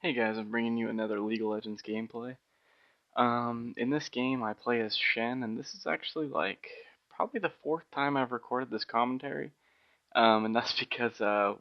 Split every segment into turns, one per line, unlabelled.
Hey guys, I'm bringing you another League of Legends gameplay. In this game I play as Shen, and this is actually like probably the fourth time I've recorded this commentary. And that's because the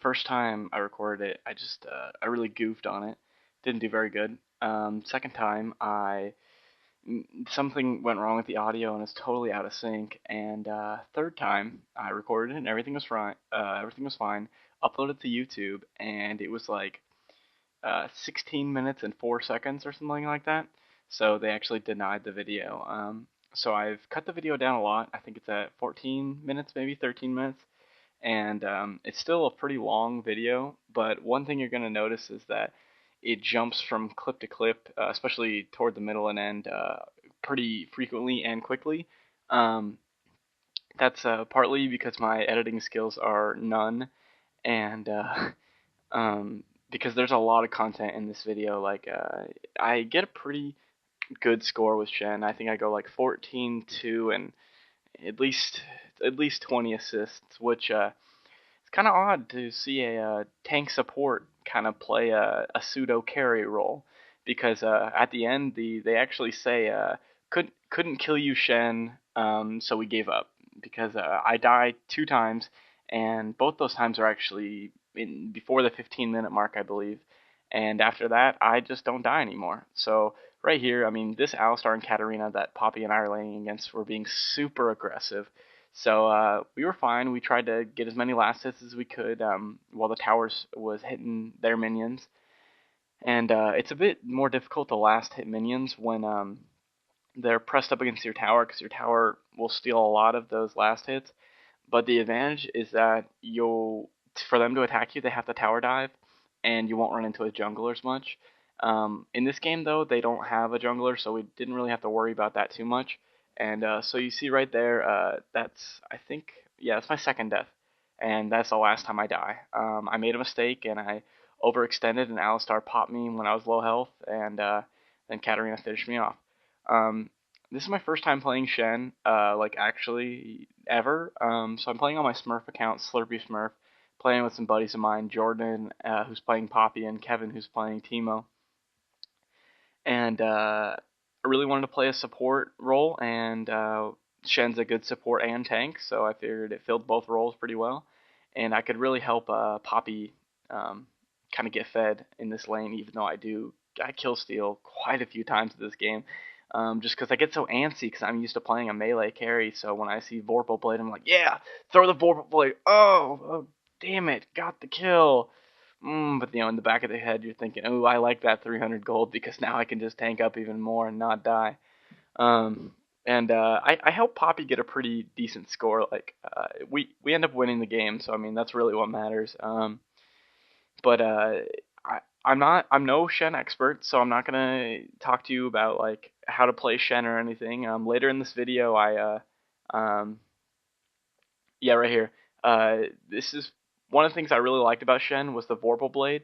first time I recorded it, I really goofed on it, didn't do very good. Second time something went wrong with the audio and it's totally out of sync. And third time I recorded it and everything was fine. Everything was fine. Uploaded to YouTube and it was like 16 minutes and 4 seconds or something like that. So they actually denied the video. So I've cut the video down a lot. I think it's at 14 minutes, maybe 13 minutes. And it's still a pretty long video, but one thing you're going to notice is that it jumps from clip to clip, especially toward the middle and end, pretty frequently and quickly. Um, that's partly because my editing skills are none, and um, because there's a lot of content in this video. I get a pretty good score with Shen. I think I go like 14-2 and at least at least 20 assists, which it's kind of odd to see a tank support kind of play a pseudo carry role because at the end they actually say couldn't kill you Shen, so we gave up because I died 2 times and both those times are actually before the 15-minute mark I believe, and after that I just don't die anymore. So right here, I mean, this Alistar and Katarina that Poppy and I are laying against were being super aggressive. So we were fine. We tried to get as many last hits as we could while the towers was hitting their minions. And it's a bit more difficult to last hit minions when they're pressed up against your tower because your tower will steal a lot of those last hits. But the advantage is that for them to attack you, they have to tower dive, and you won't run into a jungler as much. In this game, though, they don't have a jungler, so we didn't really have to worry about that too much. And so you see right there, that's I think, yeah, that's my second death, and that's the last time I die. I made a mistake and I overextended, and Alistar popped me when I was low health, and then Katarina finished me off. Um, this is my first time playing Shen, like actually ever. So I'm playing on my Smurf account, Slurpy Smurf, playing with some buddies of mine, Jordan, who's playing Poppy, and Kevin, who's playing Teemo. And I really wanted to play a support role, and Shen's a good support and tank, so I figured it filled both roles pretty well, and I could really help Poppy kind of get fed in this lane, even though I kill steal quite a few times in this game. Just because I get so antsy because I'm used to playing a melee carry, so when I see Vorpal Blade, I'm like, yeah, throw the Vorpal Blade. Oh, damn it, got the kill. But in the back of the head, you're thinking, "Oh, I like that 300 gold because now I can just tank up even more and not die." Um, and I helped Poppy get a pretty decent score. Like we end up winning the game, so I mean that's really what matters. But I'm no Shen expert, so I'm not gonna talk to you about like how to play Shen or anything. Later in this video, um, yeah, right here. This is one of the things I really liked about Shen was the Vorpal Blade.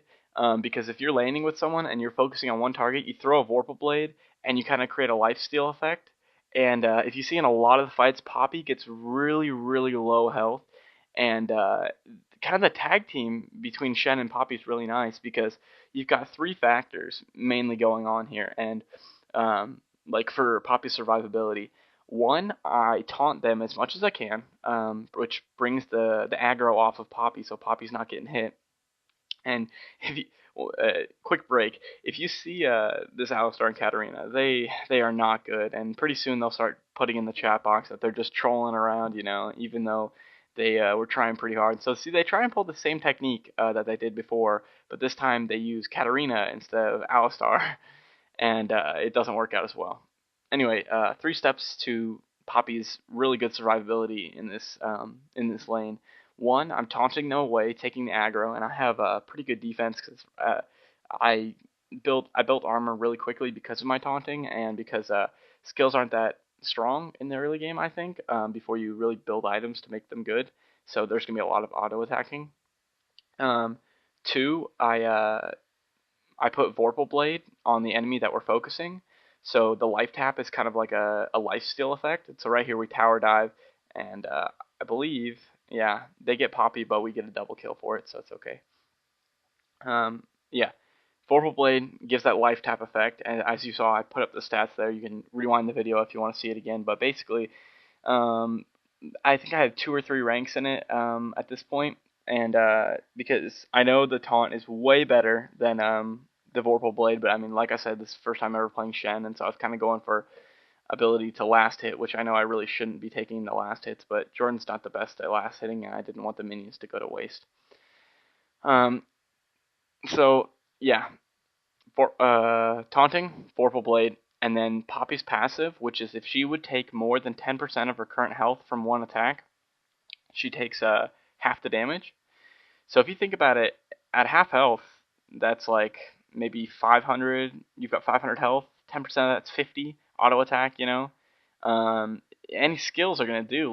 Because if you're laning with someone and you're focusing on one target, you throw a Vorpal Blade and you kind of create a lifesteal effect. And if you see in a lot of the fights, Poppy gets really, really low health. And kind of the tag team between Shen and Poppy is really nice because you've got 3 factors mainly going on here. And like for Poppy's survivability, one, I taunt them as much as I can, which brings the aggro off of Poppy, so Poppy's not getting hit. And if you, quick break, if you see this Alistar and Katarina, they are not good, and pretty soon they'll start putting in the chat box that they're just trolling around, even though they were trying pretty hard. So see, they try and pull the same technique that they did before, but this time they use Katarina instead of Alistar, and it doesn't work out as well. Anyway, 3 steps to Poppy's really good survivability in this lane. One, I'm taunting them away, taking the aggro, and I have a pretty good defense because I built armor really quickly because of my taunting and because skills aren't that strong in the early game. I think before you really build items to make them good, so there's gonna be a lot of auto attacking. Um, Two, I put Vorpal Blade on the enemy that we're focusing. So the life tap is kind of like a life steal effect. And so right here we tower dive, and I believe, yeah, they get Poppy, but we get a double kill for it, so it's okay. Yeah, Vorpal Blade gives that life tap effect, and as you saw, I put up the stats there. You can rewind the video if you want to see it again. But basically, um, I think I had 2 or 3 ranks in it at this point, and because I know the taunt is way better than the Vorpal Blade, but I mean, like I said, this is the first time ever playing Shen, and so I was kind of going for ability to last hit, which I know I really shouldn't be taking the last hits, but Jordan's not the best at last hitting, and I didn't want the minions to go to waste. Um, so yeah, taunting, Vorpal Blade, and then Poppy's passive, which is if she would take more than 10% of her current health from one attack, she takes half the damage. So if you think about it, at half health, that's like maybe 500. You've got 500 health. 10% of that's 50 auto attack. Any skills are gonna do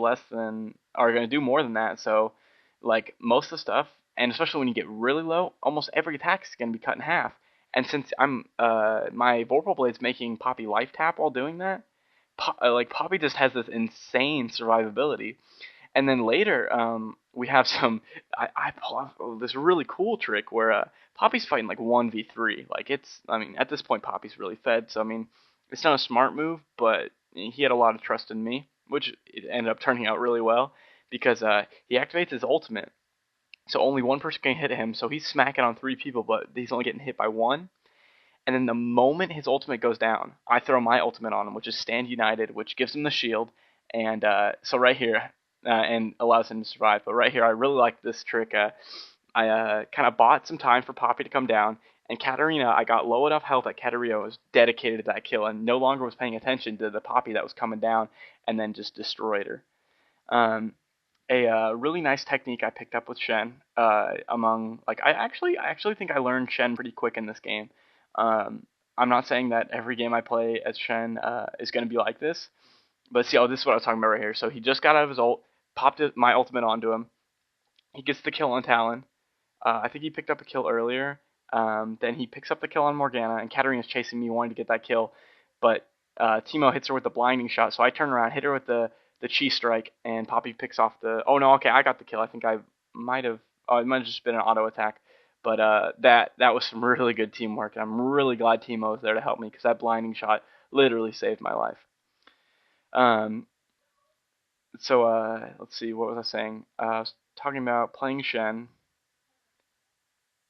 more than that. So like most of the stuff, and especially when you get really low, almost every attack is gonna be cut in half. And since I'm my Vorpal Blade's making Poppy life tap while doing that, like Poppy just has this insane survivability. And then later, we have some. I pull off this really cool trick where Poppy's fighting like 1v3. Like I mean, at this point, Poppy's really fed. So I mean, it's not a smart move, but he had a lot of trust in me, which it ended up turning out really well because he activates his ultimate. So only one person can hit him. So he's smacking on 3 people, but he's only getting hit by one. And then the moment his ultimate goes down, I throw my ultimate on him, which is Stand United, which gives him the shield. And so right here, and allows him to survive. But right here, I really like this trick. I kind of bought some time for Poppy to come down, and Katarina, I got low enough health that Katarina was dedicated to that kill and no longer was paying attention to the Poppy that was coming down, and then just destroyed her. A really nice technique I picked up with Shen. Among like I actually think I learned Shen pretty quick in this game. I'm not saying that every game I play as Shen is going to be like this, but see, this is what I was talking about right here. So he just got out of his ult, popped my ultimate onto him. He gets the kill on Talon. I think he picked up a kill earlier. Then he picks up the kill on Morgana, and Katarina's chasing me, wanting to get that kill, but Teemo hits her with the blinding shot. So I turn around, hit her with the chi strike, and Poppy picks off the. Oh no, okay, I got the kill. I think I might have. Oh, it might have just been an auto attack. But that was some really good teamwork, and I'm really glad Teemo was there to help me because that blinding shot literally saved my life. So let's see, what was I saying? I was talking about playing Shen,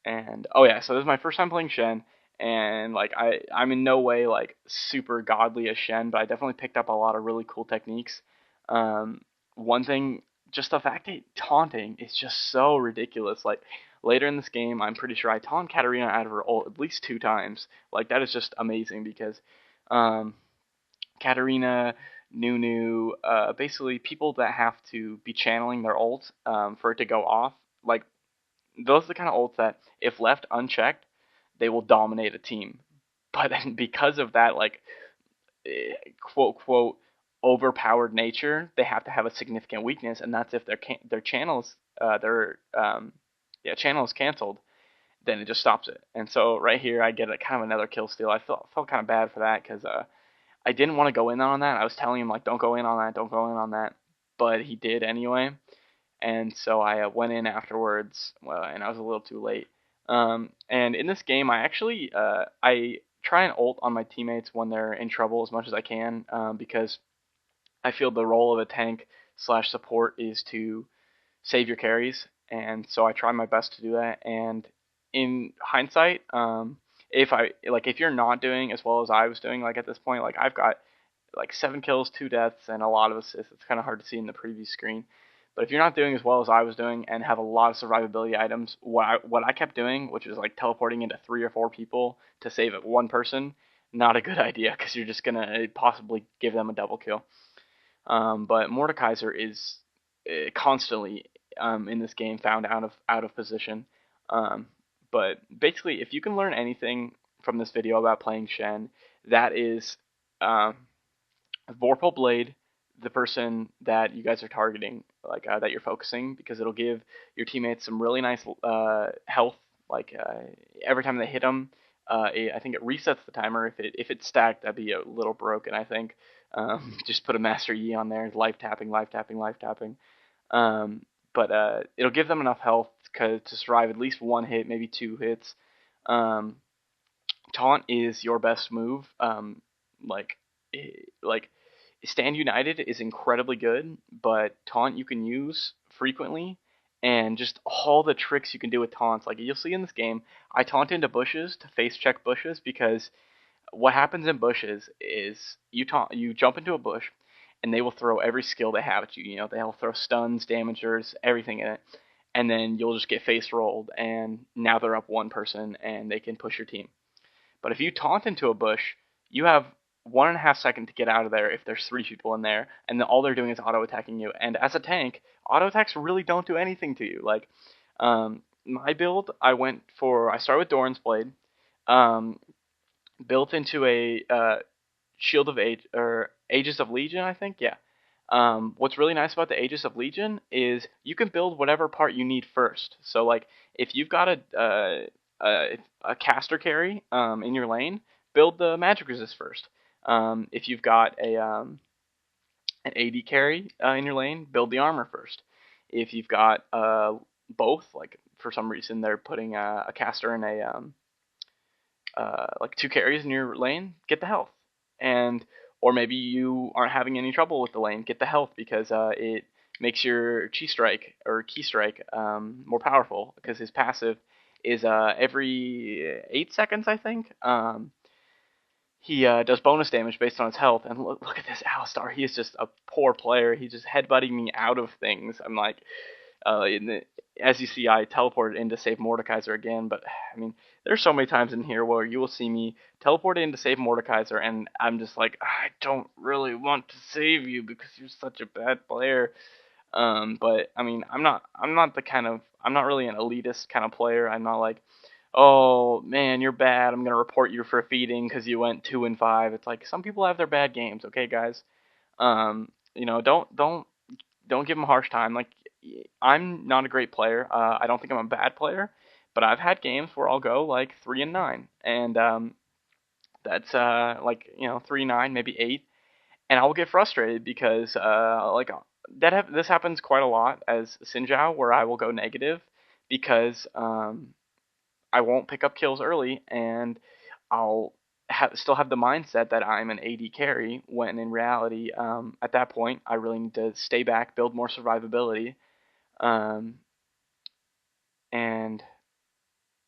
and oh yeah, so this is my first time playing Shen, and like I'm in no way like super godly as Shen, but I definitely picked up a lot of really cool techniques. One thing, just the fact that taunting is just so ridiculous. Like later in this game, I'm pretty sure I taunt Katarina out of her ult at least 2 times. Like that is just amazing because Katarina, Nunu, basically people that have to be channeling their ult for it to go off. Like those are the kind of ults that, if left unchecked, they will dominate a team. But then because of that, like quote quote overpowered nature, they have to have a significant weakness, and that's if their channels channel is canceled, then it just stops it. And so right here, I get a kind of another kill steal. I felt kind of bad for that because I didn't want to go in on that. I was telling him like, don't go in on that, don't go in on that, but he did anyway. And so I went in afterwards, and I was a little too late. And in this game, I actually I try and ult on my teammates when they're in trouble as much as I can, because I feel the role of a tank slash support is to save your carries, and so I try my best to do that. And in hindsight, if you're not doing as well as I was doing, like at this point, like I've got like 7 kills, 2 deaths, and a lot of assists. It's kind of hard to see in the preview screen. But if you're not doing as well as I was doing and have a lot of survivability items, what I kept doing, which is like teleporting into 3 or 4 people to save one person, not a good idea because you're just gonna possibly give them a double kill. But Mordekaiser is constantly in this game found out of position. But basically, if you can learn anything from this video about playing Shen, that is Vorpal Blade, the person that you guys are targeting, like that you're focusing, because it'll give your teammates some really nice health. Like every time they hit them, I think it resets the timer. If it's stacked, that'd be a little broken. I think just put a Master Yi on there, life tapping, life tapping, life tapping. But it'll give them enough health to survive at least one hit, maybe two hits. Um, Taunt is your best move. Like like Stand United is incredibly good, but Taunt you can use frequently, and just all the tricks you can do with taunts. Like you'll see in this game, I taunt into bushes to face check bushes because what happens in bushes is you jump into a bush, and they will throw every skill they have at you. You know, they'll throw stuns, damagers, everything in it, and then you'll just get face rolled, and now they're up one person, and they can push your team. But if you taunt into a bush, you have 1.5 seconds to get out of there if there's three people in there, and then all they're doing is auto attacking you. And as a tank, auto attacks really don't do anything to you. Like, my build, I started with Doran's Blade, um, built into a Shield of Age or Aegis of Legion, I think. Yeah. What's really nice about the Aegis of Legion is you can build whatever part you need first. So like if you've got a caster carry in your lane, build the magic resist first. If you've got an AD carry in your lane, build the armor first. If you've got both, like for some reason they're putting a caster and like two carries in your lane, get the health. And or maybe you aren't having any trouble with the lane, get the health because it makes your chi strike or key strike more powerful because his passive is every 8 seconds, I think. He does bonus damage based on his health. And look at this Alistar. He is just a poor player. He's just headbutting me out of things. I'm like, as you see, I teleported in to save Mordekaiser again, but I mean, there's so many times in here where you will see me teleport in to save Mordekaiser, and I'm just like, I don't really want to save you because you're such a bad player. But I mean, I'm not really an elitist kind of player. I'm not like, oh man, you're bad. I'm gonna report you for feeding because you went 2-5. It's like some people have their bad games, okay, guys. Don't give them a harsh time. Like I'm not a great player. I don't think I'm a bad player, but I've had games where I'll go like 3-9, and that's 3-9, maybe 8, and I'll get frustrated because this happens quite a lot as Sinjao, where I will go negative because I won't pick up kills early, and I'll still have the mindset that I'm an AD carry, when in reality, at that point, I really need to stay back, build more survivability, um, and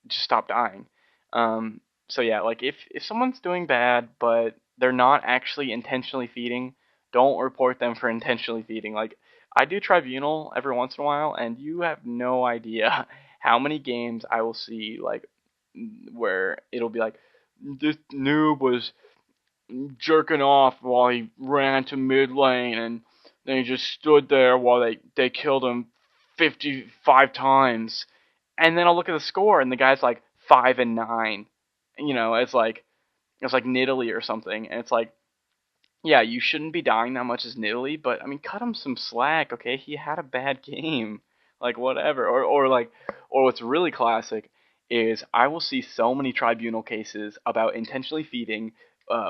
just stop dying. So yeah, like if someone's doing bad, but they're not actually intentionally feeding, don't report them for intentionally feeding. Like I do Tribunal every once in a while, and you have no idea how many games I will see like where it'll be like this noob was jerking off while he ran to mid lane, and then he just stood there while they killed him 55 times. And then I'll look at the score, and the guy's like 5-9. You know, it's like Nidalee or something, and it's like, yeah, you shouldn't be dying that much as Nidalee, but I mean, cut him some slack, okay? He had a bad game, like whatever. Or what's really classic is I will see so many tribunal cases about intentionally feeding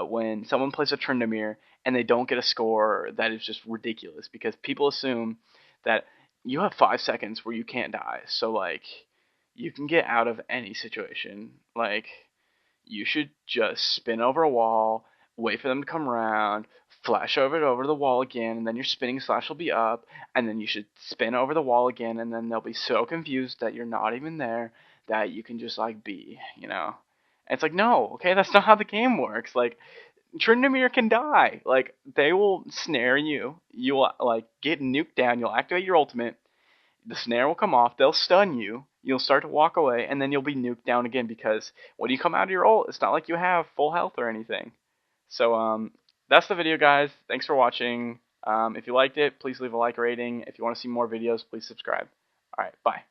when someone plays a Tryndamere and they don't get a score that is just ridiculous because people assume that you have 5 seconds where you can't die, so like you can get out of any situation. Like you should just spin over a wall, wait for them to come around, flash over the wall again, and then your spinning slash will be up, and then you should spin over the wall again, and then they'll be so confused that you're not even there that you can just like be, you know. And it's like, no, okay, that's not how the game works. Like Tryndamere can die. Like they will snare you. You will like get nuked down. You'll activate your ultimate. The snare will come off. They'll stun you. You'll start to walk away, and then you'll be nuked down again because when you come out of your ult, it's not like you have full health or anything. So that's the video, guys. Thanks for watching. If you liked it, please leave a like rating. If you want to see more videos, please subscribe. All right, bye.